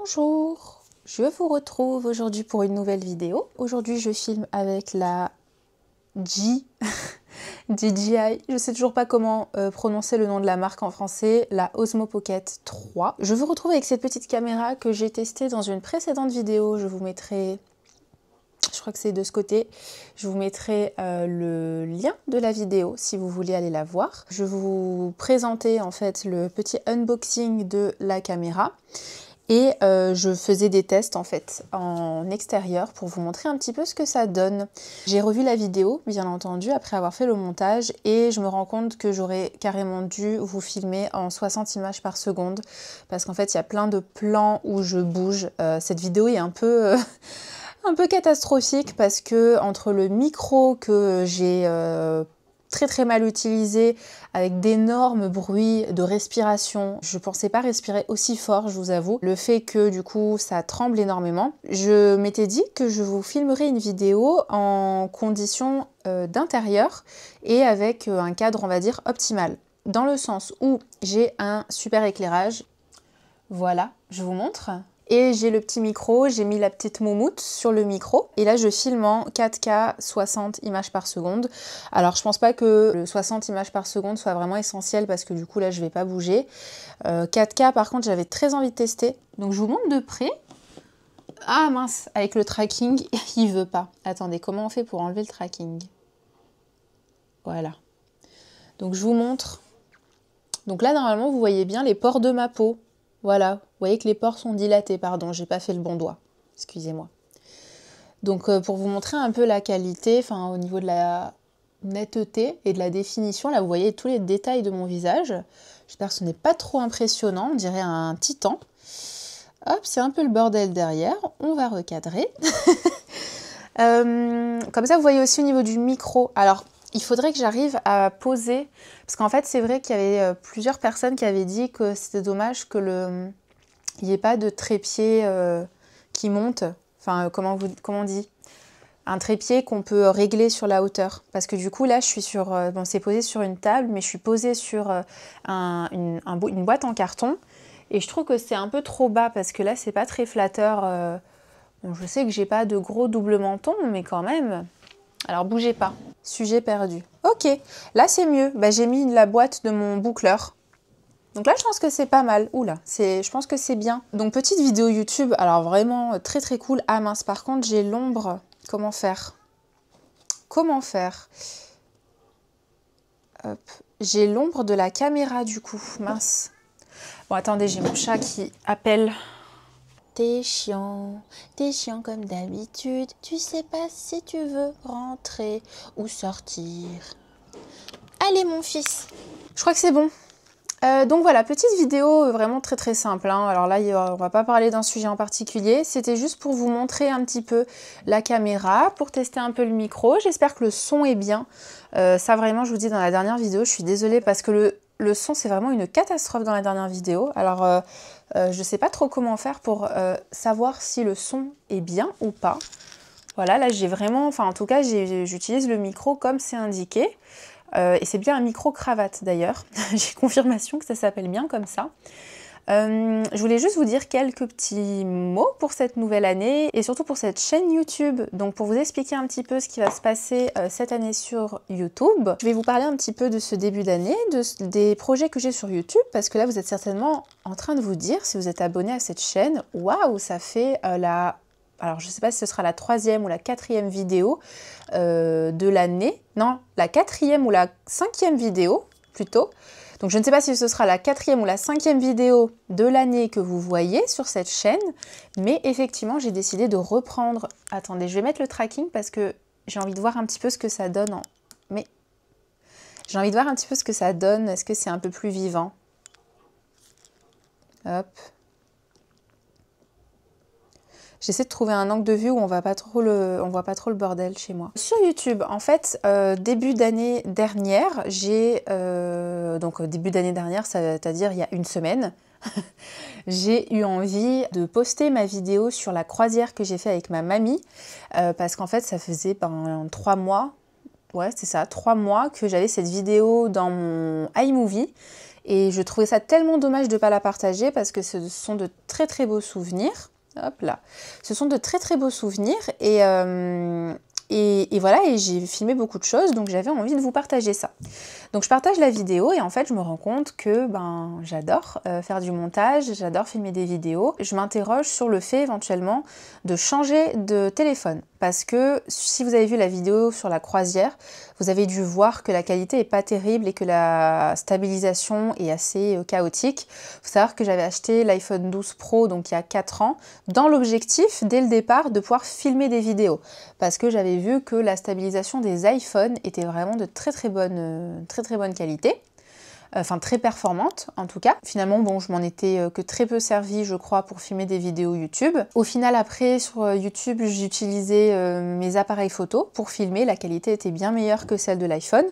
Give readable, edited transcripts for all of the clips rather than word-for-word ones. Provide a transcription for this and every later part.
Bonjour, je vous retrouve aujourd'hui pour une nouvelle vidéo. Aujourd'hui je filme avec la DJI, je sais toujours pas comment prononcer le nom de la marque en français, la Osmo Pocket 3. Je vous retrouve avec cette petite caméra que j'ai testée dans une précédente vidéo, je vous mettrai... Je crois que c'est de ce côté. Je vous mettrai le lien de la vidéo si vous voulez aller la voir. Je vais vous présenter en fait le petit unboxing de la caméra. Et je faisais des tests en fait en extérieur pour vous montrer un petit peu ce que ça donne. J'ai revu la vidéo bien entendu après avoir fait le montage et je me rends compte que j'aurais carrément dû vous filmer en 60 images par seconde parce qu'en fait il y a plein de plans où je bouge. Cette vidéo est un peu catastrophique parce que entre le micro que j'ai très mal utilisé avec d'énormes bruits de respiration, je pensais pas respirer aussi fort, je vous avoue, le fait que du coup ça tremble énormément, je m'étais dit que je vous filmerais une vidéo en conditions d'intérieur et avec un cadre on va dire optimal, dans le sens où j'ai un super éclairage, voilà, je vous montre. Et j'ai le petit micro, j'ai mis la petite moumoute sur le micro. Et là, je filme en 4K 60 images par seconde. Alors, je pense pas que le 60 images par seconde soit vraiment essentiel parce que du coup, là, je vais pas bouger. 4K, par contre, j'avais très envie de tester. Donc, je vous montre de près. Ah mince, avec le tracking, il veut pas. Attendez, comment on fait pour enlever le tracking? Voilà. Donc, je vous montre. Donc là, normalement, vous voyez bien les pores de ma peau. Voilà, vous voyez que les pores sont dilatés, pardon, j'ai pas fait le bon doigt, excusez-moi. Donc pour vous montrer un peu la qualité, enfin au niveau de la netteté et de la définition, là vous voyez tous les détails de mon visage. J'espère que ce n'est pas trop impressionnant, on dirait un titan. Hop, c'est un peu le bordel derrière, on va recadrer. Comme ça vous voyez aussi au niveau du micro, alors il faudrait que j'arrive à poser, parce qu'en fait c'est vrai qu'il y avait plusieurs personnes qui avaient dit que c'était dommage que il n'y ait pas de trépied qui monte, enfin comment on dit, un trépied qu'on peut régler sur la hauteur, parce que du coup là je suis sur, bon c'est posé sur une table, mais je suis posée sur une boîte en carton, et je trouve que c'est un peu trop bas, parce que là c'est pas très flatteur, bon, je sais que j'ai pas de gros double menton, mais quand même... Alors bougez pas, sujet perdu. Ok, là c'est mieux, bah, j'ai mis la boîte de mon boucleur. Donc là je pense que c'est pas mal, oula, je pense que c'est bien. Donc petite vidéo YouTube, alors vraiment très cool. Ah mince, par contre j'ai l'ombre, comment faire? Comment faire? Hop, j'ai l'ombre de la caméra du coup, mince. Bon attendez, j'ai mon chat qui appelle. T'es chiant comme d'habitude, tu sais pas si tu veux rentrer ou sortir. Allez mon fils. Je crois que c'est bon. Donc voilà, petite vidéo vraiment très simple, hein. Alors là, on va pas parler d'un sujet en particulier, c'était juste pour vous montrer un petit peu la caméra, pour tester un peu le micro. J'espère que le son est bien. Ça vraiment, je vous dis dans la dernière vidéo, je suis désolée parce que le son, c'est vraiment une catastrophe dans la dernière vidéo. Alors, je sais pas trop comment faire pour savoir si le son est bien ou pas. Voilà, là j'ai vraiment, enfin en tout cas, j'utilise le micro comme c'est indiqué. Et c'est bien un micro-cravate d'ailleurs. J'ai confirmation que ça s'appelle bien comme ça. Je voulais juste vous dire quelques petits mots pour cette nouvelle année et surtout pour cette chaîne YouTube. Donc pour vous expliquer un petit peu ce qui va se passer cette année sur YouTube, je vais vous parler un petit peu de ce début d'année, des projets que j'ai sur YouTube, parce que là vous êtes certainement en train de vous dire, si vous êtes abonné à cette chaîne, waouh, ça fait alors je ne sais pas si ce sera la 3e ou la 4e vidéo de l'année. Non, la 4e ou la 5e vidéo plutôt. Donc je ne sais pas si ce sera la 4e ou la 5e vidéo de l'année que vous voyez sur cette chaîne. Mais effectivement, j'ai décidé de reprendre... Attendez, je vais mettre le tracking parce que j'ai envie de voir un petit peu ce que ça donne. Mais j'ai envie de voir un petit peu ce que ça donne. Est-ce que c'est un peu plus vivant? Hop. J'essaie de trouver un angle de vue où on voit pas trop le bordel chez moi. Sur YouTube, en fait, début d'année dernière, donc début d'année dernière, c'est-à-dire il y a une semaine, j'ai eu envie de poster ma vidéo sur la croisière que j'ai fait avec ma mamie, parce qu'en fait, ça faisait 3 mois, ouais, c'est ça, 3 mois que j'avais cette vidéo dans mon iMovie. Et je trouvais ça tellement dommage de ne pas la partager parce que ce sont de très très beaux souvenirs. Hop là. Ce sont de très très beaux souvenirs et voilà, et j'ai filmé beaucoup de choses, donc j'avais envie de vous partager ça. Donc je partage la vidéo et en fait je me rends compte que j'adore faire du montage, j'adore filmer des vidéos. Je m'interroge sur le fait éventuellement de changer de téléphone. Parce que si vous avez vu la vidéo sur la croisière, vous avez dû voir que la qualité n'est pas terrible et que la stabilisation est assez chaotique. Il faut savoir que j'avais acheté l'iPhone 12 Pro, donc il y a 4 ans, dans l'objectif, dès le départ, de pouvoir filmer des vidéos. Parce que j'avais vu que la stabilisation des iPhones était vraiment de très très bonne qualité. Enfin très performante en tout cas. Finalement bon, je m'en étais que très peu servi je crois pour filmer des vidéos YouTube. Au final après sur YouTube j'utilisais mes appareils photo pour filmer, la qualité était bien meilleure que celle de l'iPhone.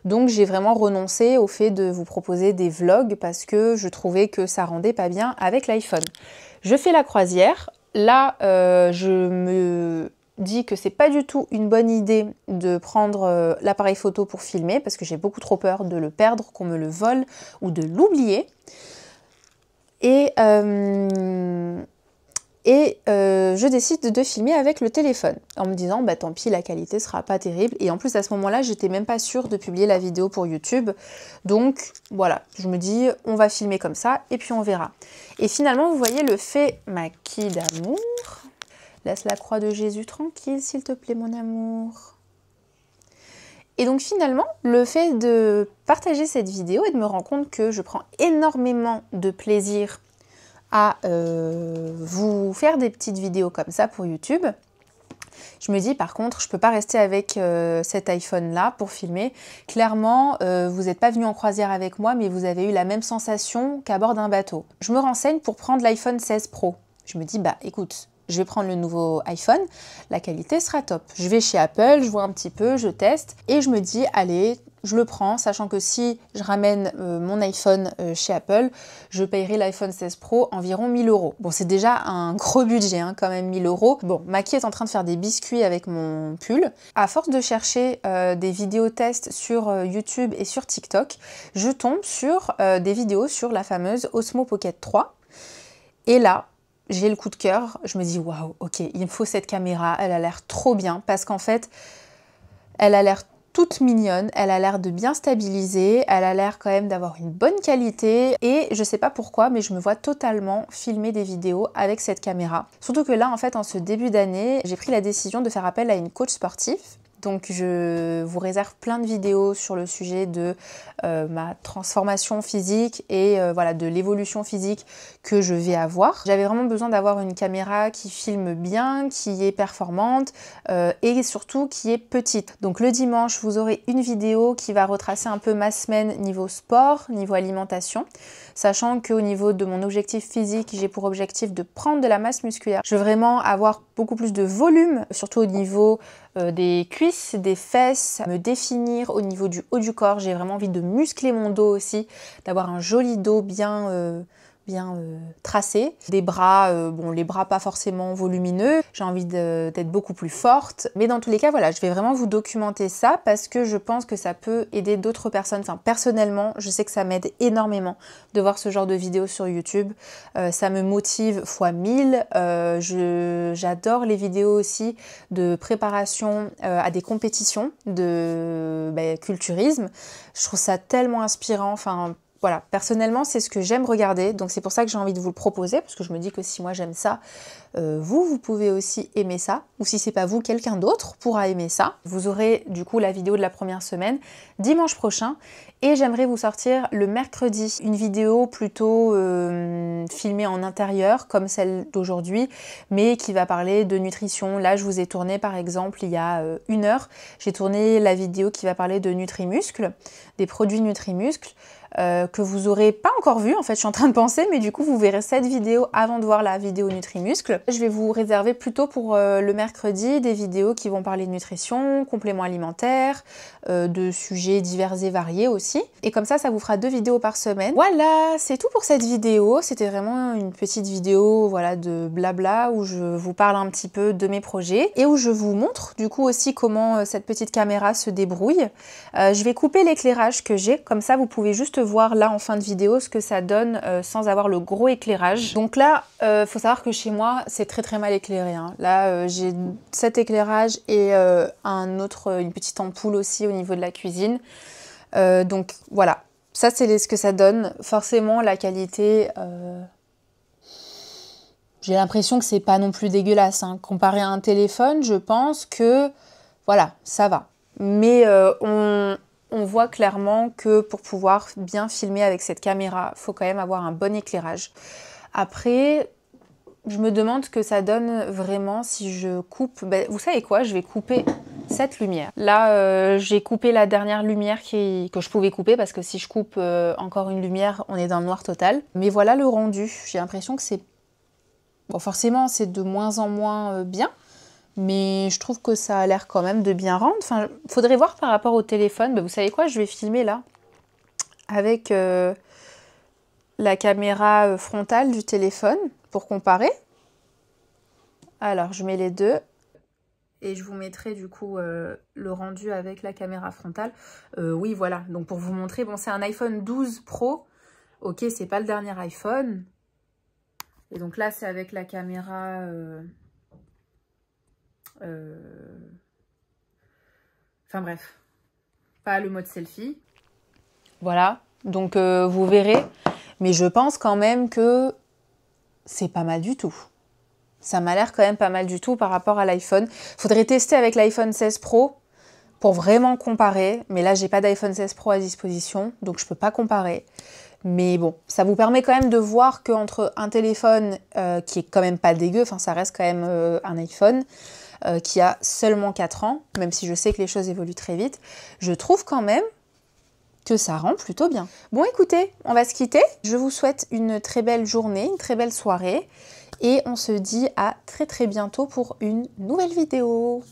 Donc j'ai vraiment renoncé au fait de vous proposer des vlogs parce que je trouvais que ça rendait pas bien avec l'iPhone. Je fais la croisière, là je me dit que c'est pas du tout une bonne idée de prendre l'appareil photo pour filmer parce que j'ai beaucoup trop peur de le perdre, qu'on me le vole ou de l'oublier. Et je décide de filmer avec le téléphone en me disant bah tant pis, la qualité sera pas terrible. Et en plus à ce moment-là j'étais même pas sûre de publier la vidéo pour YouTube, donc voilà, je me dis on va filmer comme ça et puis on verra. Et finalement vous voyez le fait maquis d'amour. Laisse la croix de Jésus tranquille, s'il te plaît, mon amour. Et donc finalement, le fait de partager cette vidéo et de me rendre compte que je prends énormément de plaisir à vous faire des petites vidéos comme ça pour YouTube, je me dis par contre, je peux pas rester avec cet iPhone-là pour filmer. Clairement, vous n'êtes pas venu en croisière avec moi, mais vous avez eu la même sensation qu'à bord d'un bateau. Je me renseigne pour prendre l'iPhone 16 Pro. Je me dis, bah écoute, je vais prendre le nouveau iPhone, la qualité sera top. Je vais chez Apple, je vois un petit peu, je teste et je me dis, allez, je le prends, sachant que si je ramène mon iPhone chez Apple, je payerai l'iPhone 16 Pro environ 1000 €. Bon, c'est déjà un gros budget, hein, quand même 1000 €. Bon, Maki est en train de faire des biscuits avec mon pull. À force de chercher des vidéos tests sur YouTube et sur TikTok, je tombe sur des vidéos sur la fameuse Osmo Pocket 3. Et là, j'ai le coup de cœur, je me dis waouh, ok, il me faut cette caméra, elle a l'air trop bien parce qu'en fait, elle a l'air toute mignonne, elle a l'air de bien stabiliser, elle a l'air quand même d'avoir une bonne qualité et je sais pas pourquoi, mais je me vois totalement filmer des vidéos avec cette caméra. Surtout que là, en fait, en ce début d'année, j'ai pris la décision de faire appel à une coach sportive. Donc je vous réserve plein de vidéos sur le sujet de ma transformation physique et voilà, de l'évolution physique que je vais avoir. J'avais vraiment besoin d'avoir une caméra qui filme bien, qui est performante et surtout qui est petite. Donc le dimanche, vous aurez une vidéo qui va retracer un peu ma semaine niveau sport, niveau alimentation, sachant qu'au niveau de mon objectif physique, j'ai pour objectif de prendre de la masse musculaire. Je veux vraiment avoir beaucoup plus de volume, surtout au niveau des cuisses, des fesses, me définir au niveau du haut du corps. J'ai vraiment envie de muscler mon dos aussi, d'avoir un joli dos bien tracé. Des bras, bon les bras pas forcément volumineux, j'ai envie d'être beaucoup plus forte. Mais dans tous les cas, voilà, je vais vraiment vous documenter ça parce que je pense que ça peut aider d'autres personnes. Enfin, personnellement, je sais que ça m'aide énormément de voir ce genre de vidéos sur YouTube. Ça me motive fois 1000. J'adore les vidéos aussi de préparation à des compétitions de culturisme. Je trouve ça tellement inspirant. Enfin, voilà, personnellement, c'est ce que j'aime regarder, donc c'est pour ça que j'ai envie de vous le proposer, parce que je me dis que si moi j'aime ça, vous pouvez aussi aimer ça, ou si c'est pas vous, quelqu'un d'autre pourra aimer ça. Vous aurez du coup la vidéo de la première semaine dimanche prochain, et j'aimerais vous sortir le mercredi une vidéo plutôt filmée en intérieur, comme celle d'aujourd'hui, mais qui va parler de nutrition. Là, je vous ai tourné par exemple il y a 1 heure, j'ai tourné la vidéo qui va parler de Nutrimuscle, des produits Nutrimuscle, que vous aurez pas encore vu, en fait je suis en train de penser, mais du coup vous verrez cette vidéo avant de voir la vidéo Nutrimuscle. Je vais vous réserver plutôt pour le mercredi des vidéos qui vont parler de nutrition, compléments alimentaires, de sujets divers et variés aussi. Et comme ça vous fera 2 vidéos par semaine. Voilà, c'est tout pour cette vidéo. C'était vraiment une petite vidéo voilà, de blabla où je vous parle un petit peu de mes projets et où je vous montre du coup aussi comment cette petite caméra se débrouille. Je vais couper l'éclairage que j'ai, comme ça vous pouvez juste voir là en fin de vidéo ce que ça donne sans avoir le gros éclairage. Donc là, faut savoir que chez moi, c'est très mal éclairé, hein. Là, j'ai cet éclairage et une petite ampoule aussi au niveau de la cuisine. Donc voilà, ça c'est ce que ça donne. Forcément, la qualité... j'ai l'impression que c'est pas non plus dégueulasse, hein. Comparé à un téléphone, je pense que, voilà, ça va. Mais on voit clairement que pour pouvoir bien filmer avec cette caméra, il faut quand même avoir un bon éclairage. Après, je me demande ce que ça donne vraiment si je coupe... Ben, vous savez quoi? Je vais couper cette lumière. Là, j'ai coupé la dernière lumière que je pouvais couper parce que si je coupe encore une lumière, on est dans le noir total. Mais voilà le rendu. J'ai l'impression que c'est... Bon, forcément, c'est de moins en moins bien, mais je trouve que ça a l'air quand même de bien rendre. Enfin, faudrait voir par rapport au téléphone. Ben, vous savez quoi? Je vais filmer là, avec la caméra frontale du téléphone, pour comparer. Alors, je mets les deux. Et je vous mettrai du coup le rendu avec la caméra frontale. Oui, voilà. Donc, pour vous montrer, bon, c'est un iPhone 12 Pro. Ok, c'est pas le dernier iPhone. Et donc là, c'est avec la caméra... Enfin bref, pas le mode selfie. Voilà, donc vous verrez. Mais je pense quand même que c'est pas mal du tout. Ça m'a l'air quand même pas mal du tout par rapport à l'iPhone. Faudrait tester avec l'iPhone 16 Pro pour vraiment comparer. Mais là, j'ai pas d'iPhone 16 Pro à disposition, donc je peux pas comparer. Mais bon, ça vous permet quand même de voir qu'entre un téléphone qui est quand même pas dégueu, enfin ça reste quand même un iPhone qui a seulement 4 ans, même si je sais que les choses évoluent très vite, je trouve quand même que ça rend plutôt bien. Bon écoutez, on va se quitter. Je vous souhaite une très belle journée, une très belle soirée et on se dit à très bientôt pour une nouvelle vidéo.